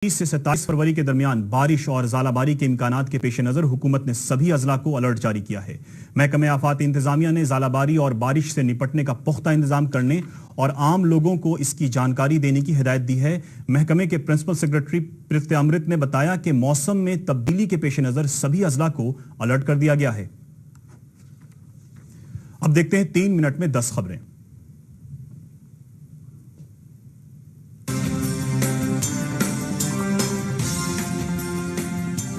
30 से 27 फरवरी के दरमियान बारिश और ज़ालाबारी के इम्कानात के पेश नज़र हुकूमत ने सभी अजला को अलर्ट जारी किया है। महकमे आफात इंतजामिया ने ज़ालाबारी और बारिश से निपटने का पुख्ता इंतजाम करने और आम लोगों को इसकी जानकारी देने की हिदायत दी है। महकमे के प्रिंसिपल सेक्रेटरी प्रीति अमृत ने बताया कि मौसम में तब्दीली के पेश नज़र सभी अजला को अलर्ट कर दिया गया है। अब देखते हैं 3 मिनट में 10 खबरें।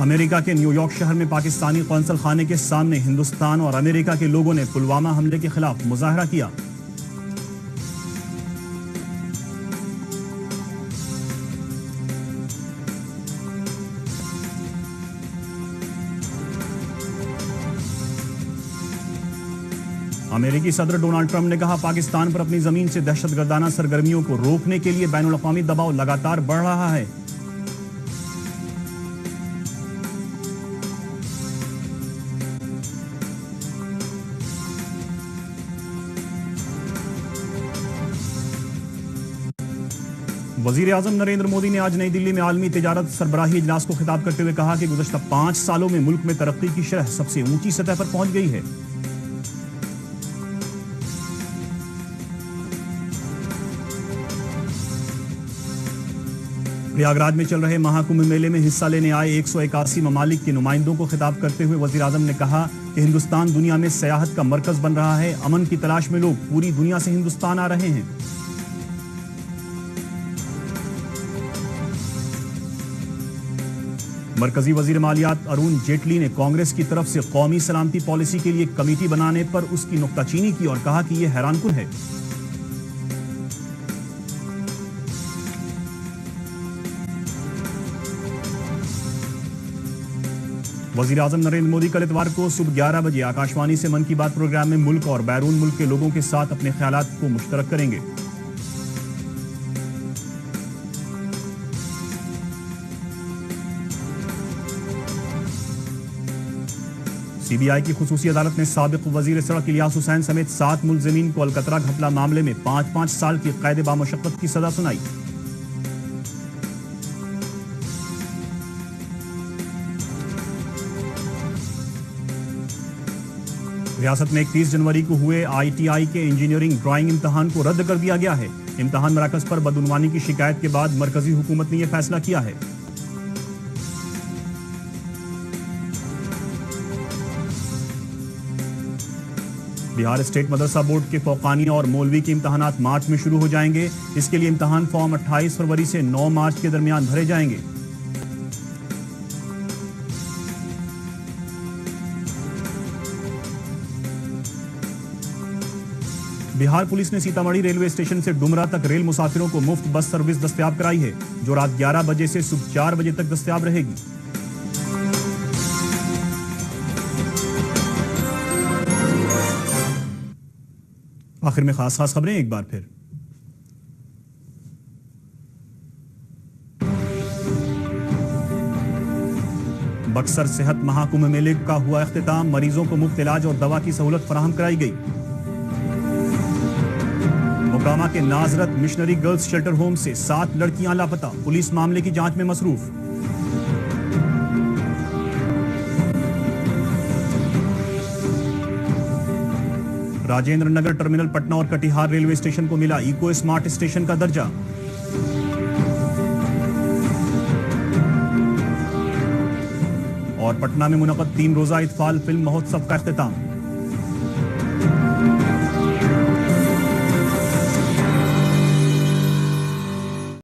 अमेरिका के न्यूयॉर्क शहर में पाकिस्तानी कौंसल खाने के सामने हिंदुस्तान और अमेरिका के लोगों ने पुलवामा हमले के खिलाफ मुजाहरा किया। अमेरिकी सदर डोनाल्ड ट्रंप ने कहा, पाकिस्तान पर अपनी जमीन से दहशतगर्दाना सरगर्मियों को रोकने के लिए बैनुल अक़वामी दबाव लगातार बढ़ रहा है। वजीर आजम नरेंद्र मोदी ने आज नई दिल्ली में आलमी तिजारत सरबराही इजलास को खिताब करते हुए कहा कि गुज़श्ता 5 सालों में मुल्क में तरक्की की शरह सबसे ऊंची सतह पर पहुंच गई है। प्रयागराज में चल रहे महाकुंभ मेले में हिस्सा लेने आए 181 ममालिक के नुमाइंदों को खिताब करते हुए वजीर आजम ने कहा कि हिंदुस्तान दुनिया में सयाहत का मरकज बन रहा है। अमन की तलाश में लोग पूरी दुनिया से हिंदुस्तान आ रहे हैं। मरकजी वजीर मालियात अरुण जेटली ने कांग्रेस की तरफ से कौमी सलामती पॉलिसी के लिए कमेटी बनाने पर उसकी नुक्ताचीनी की और कहा कि यह हैरानकुन है। वजीर आजम नरेंद्र मोदी कल इतवार को सुबह 11 बजे आकाशवाणी से मन की बात प्रोग्राम में मुल्क और बैरून मुल्क के लोगों के साथ अपने ख्यालात को मुश्तरक करेंगे। सीबीआई की खुसूसी अदालत ने साबिक वजीर सड़क इलियास हुसैन समेत 7 मुलजिमीन को अलकतरा घपला मामले में 5-5 साल की कैद बामुशक्कत की सजा सुनाई। रियासत में 31 जनवरी को हुए ITI के इंजीनियरिंग ड्राइंग इम्तहान को रद्द कर दिया गया है। इम्तहान मराकज पर बदउनवानी की शिकायत के बाद मरकजी हुकूमत ने यह फैसला किया है। बिहार स्टेट मदरसा बोर्ड के फौकानिया और मौलवी के इम्तहानात मार्च में शुरू हो जाएंगे। इसके लिए इम्तहान फॉर्म 28 फरवरी से 9 मार्च के दरमियान भरे जाएंगे। बिहार पुलिस ने सीतामढ़ी रेलवे स्टेशन से डुमरा तक रेल मुसाफिरों को मुफ्त बस सर्विस दस्तयाब कराई है, जो रात 11 बजे से सुबह 4 बजे तक दस्तयाब रहेगी। आखिर में खास खबरें एक बार फिर। बक्सर सेहत महाकुंभ मेले का हुआ इख्तिताम। मरीजों को मुफ्त इलाज और दवा की सहूलत फराहम कराई गई। मोकामा के नाजरत मिशनरी गर्ल्स शेल्टर होम से 7 लड़कियां लापता। पुलिस मामले की जांच में मसरूफ। राजेंद्र नगर टर्मिनल पटना और कटिहार रेलवे स्टेशन को मिला इको स्मार्ट स्टेशन का दर्जा। और पटना में मुनक़द 3 रोजा इत्फाल फिल्म महोत्सव का इख्तिताम।